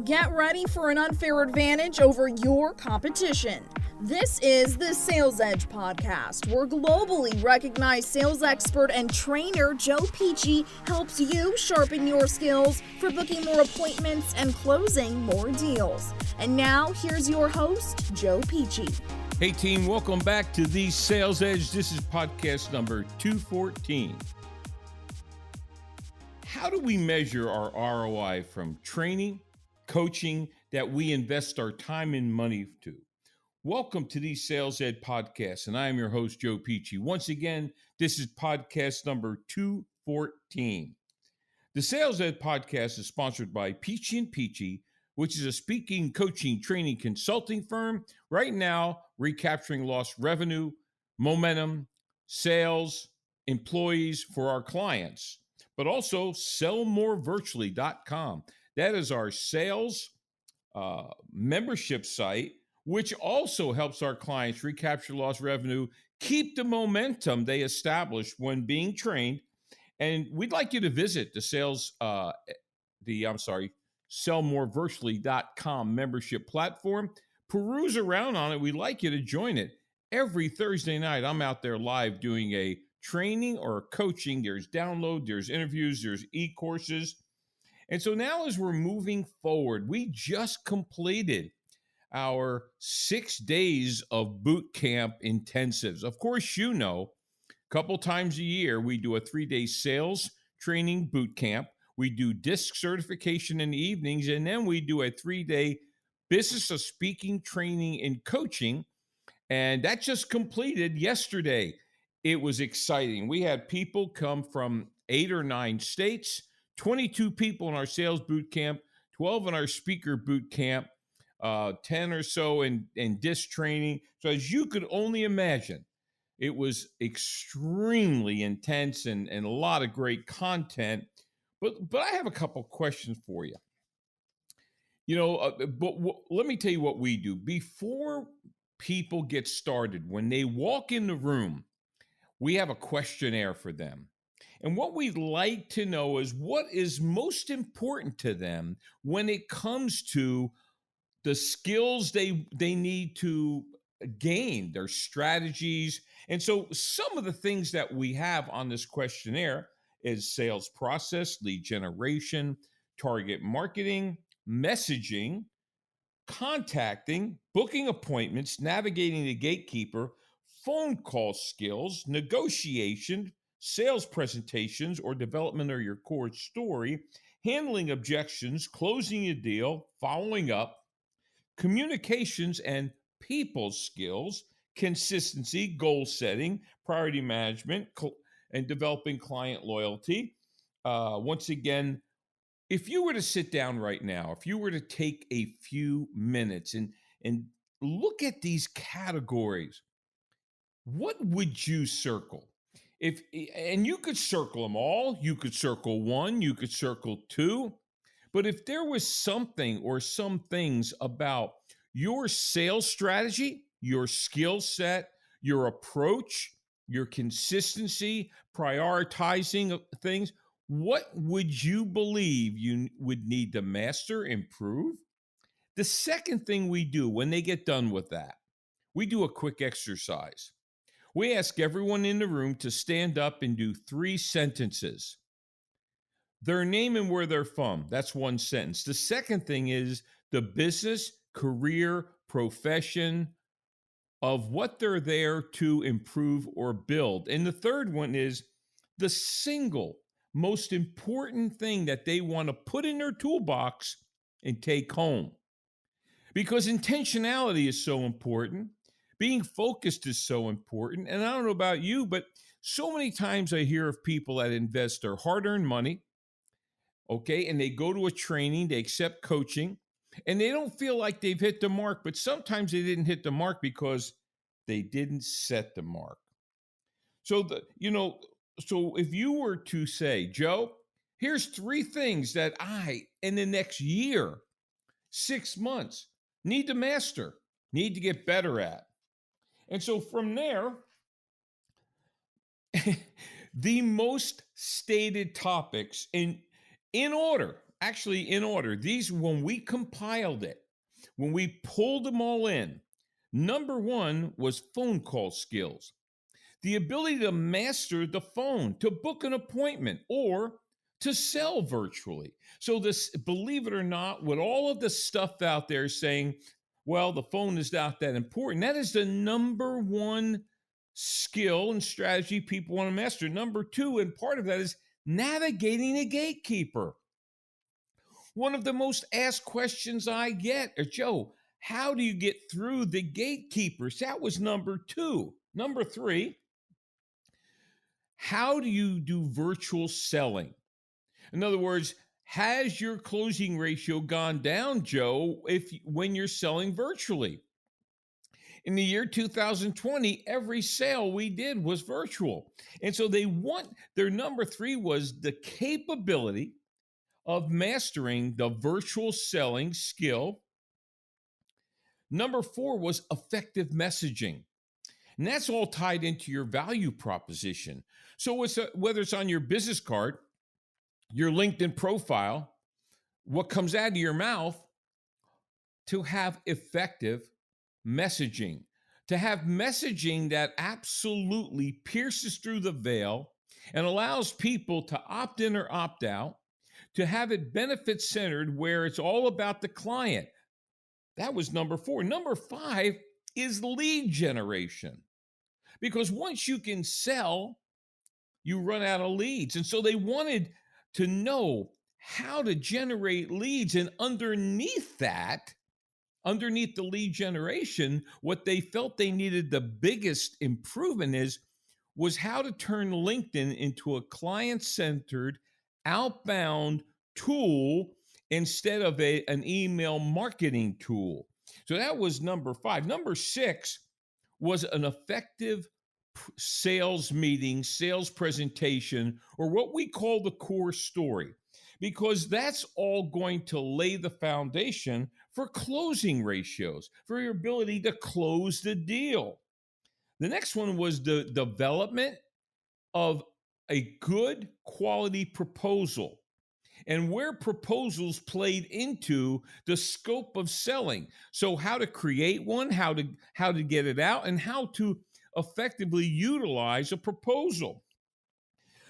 Get ready for an unfair advantage over your competition. This is the Sales Edge podcast, where globally recognized sales expert and trainer Joe Pici helps you sharpen your skills for booking more appointments and closing more deals. And now, here's your host, Joe Pici. Hey team, welcome back to the Sales Edge. This is podcast number 214. How do we measure our ROI from training, coaching that we invest our time and money to? Welcome to the Sales Ed podcast, and I am your host, Joe Pici. Once again, this is podcast number 214. The Sales Ed podcast is sponsored by Pici Pici, which is a speaking, coaching, training, consulting firm. Right now, recapturing lost revenue, momentum, sales, employees for our clients, but also sellmorevirtually.com. That is our sales membership site, which also helps our clients recapture lost revenue, keep the momentum they established when being trained. And we'd like you to visit sellmorevirtually.com membership platform. Peruse around on it. We'd like you to join it. Every Thursday night, I'm out there live doing a training or a coaching. There's download, there's interviews, there's e-courses. And so now as we're moving forward, we just completed our 6 days of boot camp intensives. Of course, you know, a couple times a year, we do a 3-day sales training boot camp. We do DISC certification in the evenings, and then we do a 3-day business of speaking training and coaching. And that just completed yesterday. It was exciting. We had people come from 8 or 9 states, 22 people in our sales boot camp, 12 in our speaker boot camp, 10 or so in DISC training. So as you could only imagine, it was extremely intense and a lot of great content. But I have a couple questions for you. Let me tell you what we do. Before people get started, when they walk in the room, we have a questionnaire for them. And what we'd like to know is what is most important to them when it comes to the skills they need to gain, their strategies. And so some of the things that we have on this questionnaire is sales process, lead generation, target marketing, messaging, contacting, booking appointments, navigating the gatekeeper, phone call skills, negotiation, sales presentations or development of your core story, handling objections, closing a deal, following up, communications and people skills, consistency, goal setting, priority management, and developing client loyalty. Once again, if you were to sit down right now, if you were to take a few minutes and look at these categories, what would you circle? And you could circle them all, you could circle one, you could circle two, but if there was something or some things about your sales strategy, your skill set, your approach, your consistency, prioritizing things, what would you believe you would need to master, improve? The second thing we do when they get done with that, we do a quick exercise. We ask everyone in the room to stand up and do 3 sentences. Their name and where they're from. That's one sentence. The second thing is the business, career, profession of what they're there to improve or build. And the third one is the single most important thing that they want to put in their toolbox and take home. Because intentionality is so important. Being focused is so important. And I don't know about you, but so many times I hear of people that invest their hard-earned money, okay, and they go to a training, they accept coaching, and they don't feel like they've hit the mark, but sometimes they didn't hit the mark because they didn't set the mark. So, so if you were to say, Joe, here's 3 things that I, in the next year, 6 months, need to master, need to get better at. And so from there, the most stated topics in order, actually in order. These, when we compiled it, when we pulled them all in, number one was phone call skills. The ability to master the phone, to book an appointment, or to sell virtually. So this, believe it or not, with all of the stuff out there saying, well, the phone is not that important, that is the number one skill and strategy people want to master. Number two, and part of that is navigating a gatekeeper. One of the most asked questions I get are, Joe, how do you get through the gatekeepers? That was number two. Number three, how do you do virtual selling? In other words, has your closing ratio gone down, Joe, when you're selling virtually? In the year 2020, every sale we did was virtual. And so their number three was the capability of mastering the virtual selling skill. Number four was effective messaging. And that's all tied into your value proposition. So whether it's on your business card, your LinkedIn profile, what comes out of your mouth, to have effective messaging, to have messaging that absolutely pierces through the veil and allows people to opt in or opt out, to have it benefit centered where it's all about the client. That was number four. Number five is lead generation. Because once you can sell, you run out of leads. And so they wanted to know how to generate leads. And underneath that, underneath the lead generation, what they felt they needed the biggest improvement was how to turn LinkedIn into a client-centered, outbound tool instead of an email marketing tool. So that was number five. Number six was an effective sales meeting, sales presentation, or what we call the core story, because that's all going to lay the foundation for closing ratios, for your ability to close the deal. The next one was the development of a good quality proposal, and where proposals played into the scope of selling. So how to create one, how to get it out, and how to effectively utilize a proposal.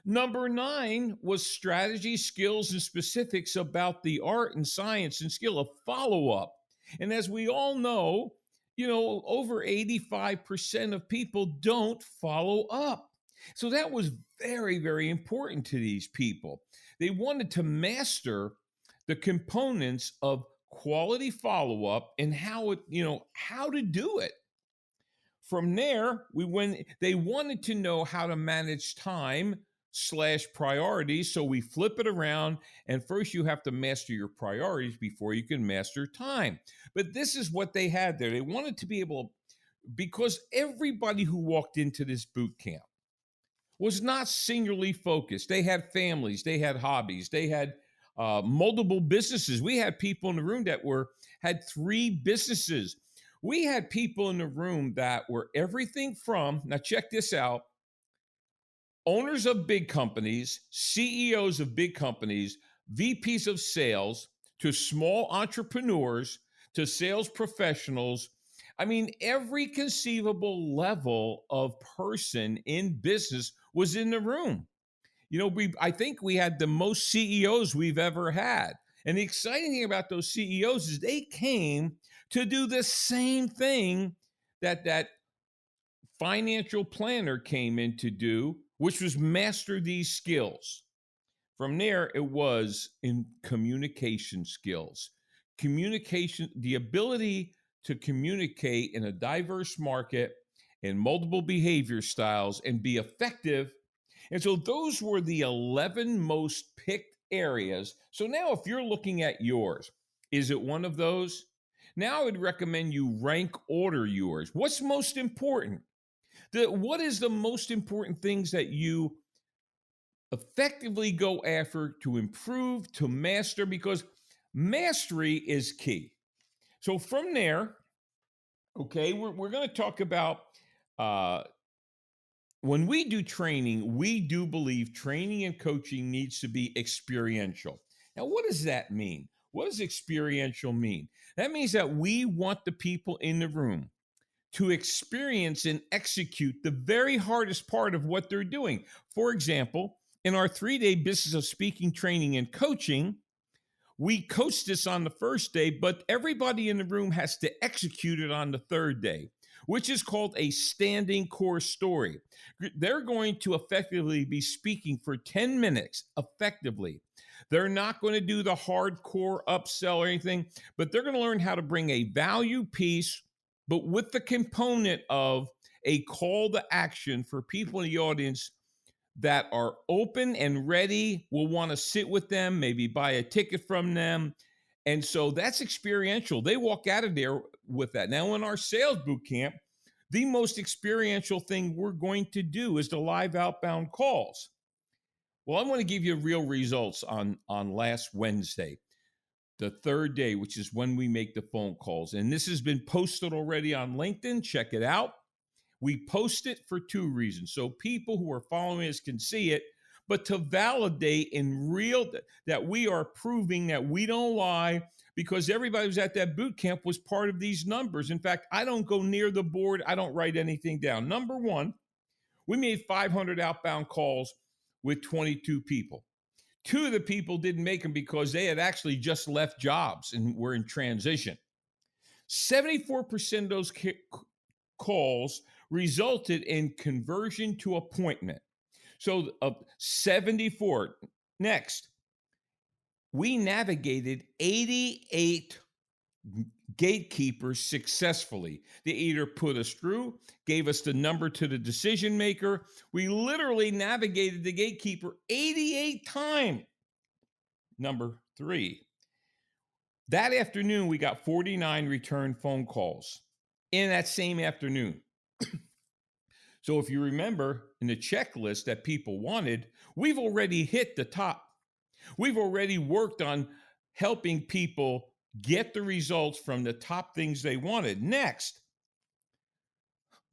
Number nine was strategy, skills, and specifics about the art and science and skill of follow-up. And as we all know, over 85% of people don't follow up. So that was very, very important to these people. They wanted to master the components of quality follow-up and how to do it. From there, they wanted to know how to manage time/priorities. So we flip it around, and first you have to master your priorities before you can master time. But this is what they had there. They wanted to be able, because everybody who walked into this boot camp was not singularly focused. They had families, they had hobbies, they had multiple businesses. We had people in the room that had 3 businesses. We had people in the room that were everything from, now check this out, owners of big companies, CEOs of big companies, VPs of sales, to small entrepreneurs, to sales professionals. I mean, every conceivable level of person in business was in the room. I think we had the most CEOs we've ever had. And the exciting thing about those CEOs is they came to do the same thing that financial planner came in to do, which was master these skills. From there, it was in communication skills. Communication, the ability to communicate in a diverse market in multiple behavior styles and be effective. And so those were the 11 most picked areas. So now if you're looking at yours, is it one of those? Now I would recommend you rank order yours. What's most important? What is the most important things that you effectively go after to improve, to master? Because mastery is key. So from there, okay, we're going to talk about when we do training, we do believe training and coaching needs to be experiential. Now, what does that mean? What does experiential mean? That means that we want the people in the room to experience and execute the very hardest part of what they're doing. For example, in our 3-day business of speaking, training, and coaching, we coach this on the first day, but everybody in the room has to execute it on the third day, which is called a standing core story. They're going to effectively be speaking for 10 minutes effectively. They're not going to do the hardcore upsell or anything, but they're going to learn how to bring a value piece, but with the component of a call to action for people in the audience that are open and ready, will want to sit with them, maybe buy a ticket from them. And so that's experiential. They walk out of there with that. Now, in our sales boot camp, the most experiential thing we're going to do is the live outbound calls. Well, I want to give you real results on last Wednesday, the third day, which is when we make the phone calls. And this has been posted already on LinkedIn. Check it out. We post it for two reasons. So people who are following us can see it, but to validate in real that we are proving that we don't lie, because everybody who's at that boot camp was part of these numbers. In fact, I don't go near the board. I don't write anything down. Number one, we made 500 outbound calls with 22 people. Two of the people didn't make them because they had actually just left jobs and were in transition. 74% of those calls resulted in conversion to appointment. So 74. Next, we navigated 88 gatekeepers successfully. They either put us through, gave us the number to the decision maker. We literally navigated the gatekeeper 88 times. Number three, that afternoon, we got 49 return phone calls in that same afternoon. So if you remember in the checklist that people wanted, we've already hit the top. We've already worked on helping people get the results from the top things they wanted. Next,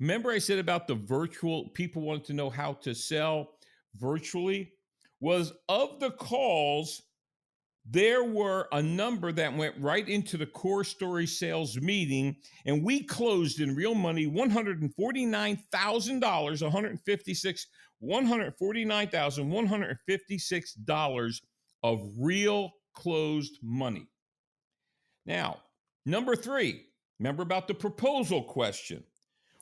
remember I said about the virtual, people wanted to know how to sell virtually? Was of the calls, there were a number that went right into the core story sales meeting, and we closed in real money $149,156 of real closed money. Now, number three, remember about the proposal question.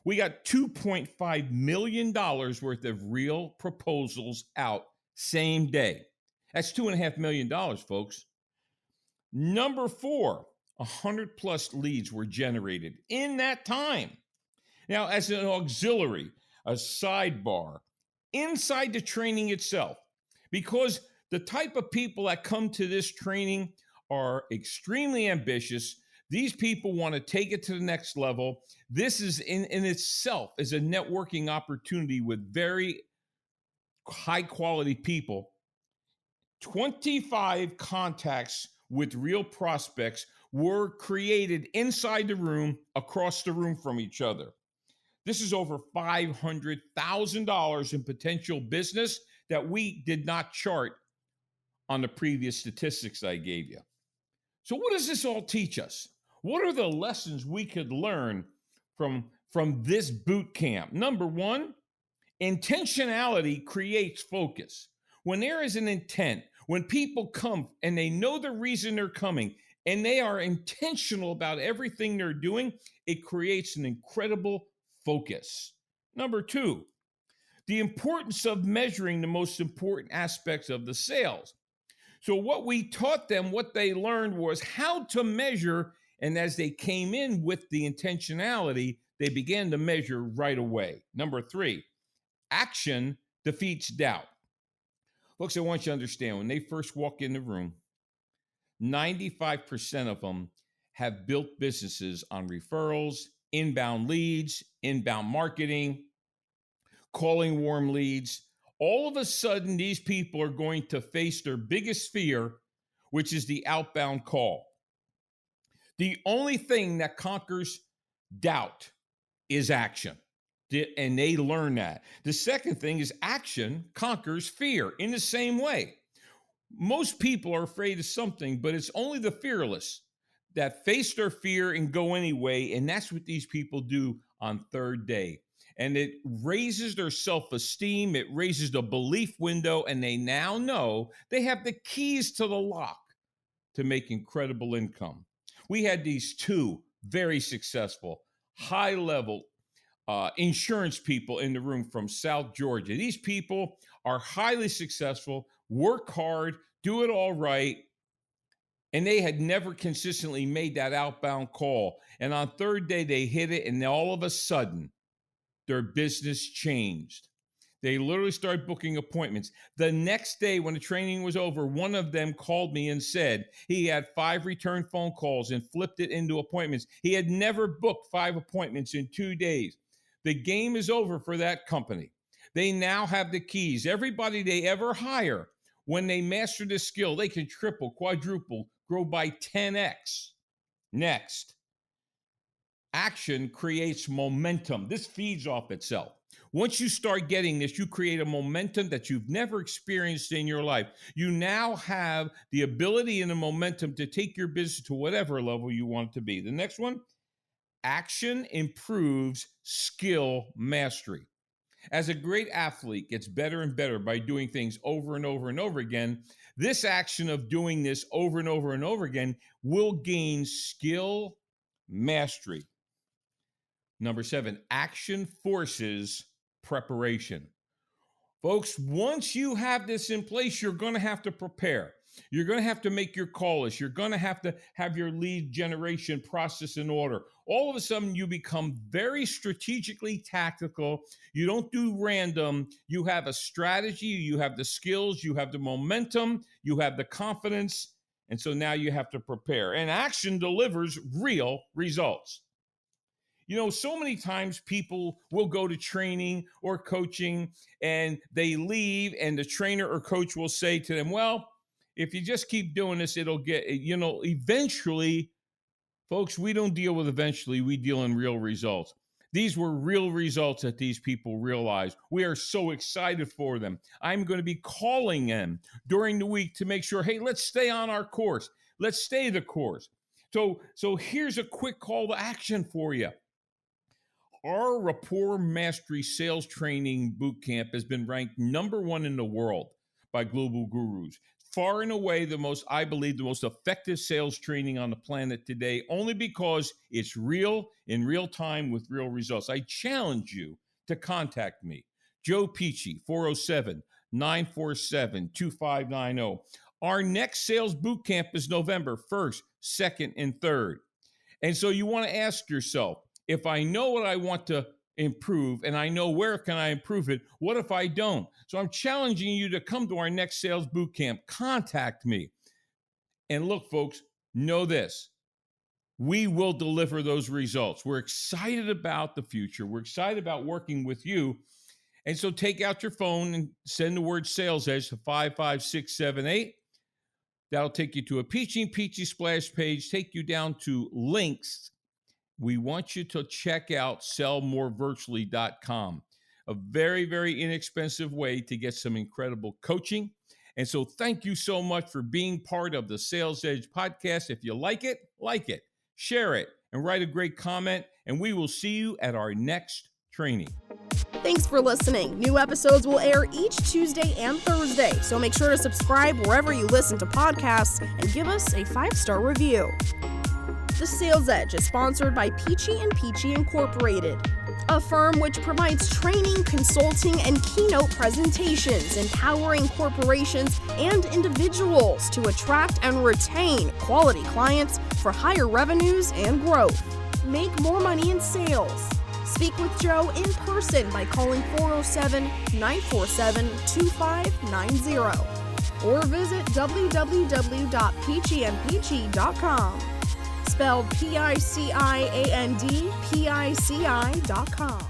We got $2.5 million worth of real proposals out same day. That's $2.5 million, folks. Number four, 100 plus leads were generated in that time. Now, as an auxiliary, a sidebar, inside the training itself, because the type of people that come to this training are extremely ambitious. These people want to take it to the next level. This is in itself is a networking opportunity with very high quality people. 25 contacts with real prospects were created inside the room, across the room from each other. This is over $500,000 in potential business that we did not chart on the previous statistics I gave you. So what does this all teach us? What are the lessons we could learn from this boot camp? Number one, intentionality creates focus. When there is an intent, when people come and they know the reason they're coming and they are intentional about everything they're doing, it creates an incredible focus. Number two, the importance of measuring the most important aspects of the sales. So what we taught them, what they learned was how to measure. And as they came in with the intentionality, they began to measure right away. Number three, action defeats doubt. Folks, I want you to understand, when they first walk in the room, 95% of them have built businesses on referrals, inbound leads, inbound marketing, calling warm leads. All of a sudden, these people are going to face their biggest fear, which is the outbound call. The only thing that conquers doubt is action. And they learn that. The second thing is action conquers fear in the same way. most people are afraid of something, but it's only the fearless that face their fear and go anyway. And that's what these people do on third day. And it raises their self-esteem. It raises the belief window. And they now know they have the keys to the lock to make incredible income. We had these two very successful, high-level insurance people in the room from South Georgia. These people are highly successful, work hard, do it all right, and they had never consistently made that outbound call. And on third day, they hit it, and all of a sudden, their business changed. They literally started booking appointments. The next day, when the training was over, one of them called me and said he had 5 return phone calls and flipped it into appointments. He had never booked 5 appointments in 2 days. The game is over for that company. They now have the keys. Everybody they ever hire, when they master this skill, they can triple, quadruple, grow by 10x. Next, action creates momentum. This feeds off itself. Once you start getting this, you create a momentum that you've never experienced in your life. You now have the ability and the momentum to take your business to whatever level you want it to be. The next one, action improves skill mastery. As a great athlete gets better and better by doing things over and over and over again, this action of doing this over and over and over again will gain skill mastery. Number 7, action forces preparation. Folks, once you have this in place, you're going to have to prepare. You're going to have to make your call list. You're going to have your lead generation process in order. All of a sudden, you become very strategically tactical. You don't do random. You have a strategy. You have the skills. You have the momentum. You have the confidence. And so now you have to prepare. And action delivers real results. You know, so many times people will go to training or coaching and they leave, and the trainer or coach will say to them, well, if you just keep doing this, it'll get, eventually. Folks, we don't deal with eventually. We deal in real results. These were real results that these people realized. We are so excited for them. I'm going to be calling them during the week to make sure, hey, let's stay on our course. Let's stay the course. So here's a quick call to action for you. Our Rapport Mastery Sales Training Bootcamp has been ranked number 1 in the world by global gurus. Far and away I believe, the most effective sales training on the planet today, only because it's real, in real time, with real results. I challenge you to contact me, Joe Pici, 407-947-2590. Our next sales bootcamp is November 1st, 2nd, and 3rd. And so you want to ask yourself, if I know what I want to improve and I know where can I improve it, what if I don't? So I'm challenging you to come to our next sales bootcamp. Contact me. And look, folks, know this. We will deliver those results. We're excited about the future. We're excited about working with you. And so take out your phone and send the word Sales Edge to 55678. That'll take you to a Pici Pici splash page, take you down to links. We want you to check out sellmorevirtually.com, a very, very inexpensive way to get some incredible coaching. And so thank you so much for being part of the Sales Edge podcast. If you like it, share it, and write a great comment. And we will see you at our next training. Thanks for listening. New episodes will air each Tuesday and Thursday, so make sure to subscribe wherever you listen to podcasts and give us a 5-star review. The Sales Edge is sponsored by Pici Pici Incorporated, a firm which provides training, consulting, and keynote presentations, empowering corporations and individuals to attract and retain quality clients for higher revenues and growth. Make more money in sales. Speak with Joe in person by calling 407-947-2590 or visit www.piciandpici.com. Spelled PICIAND, PICI.com.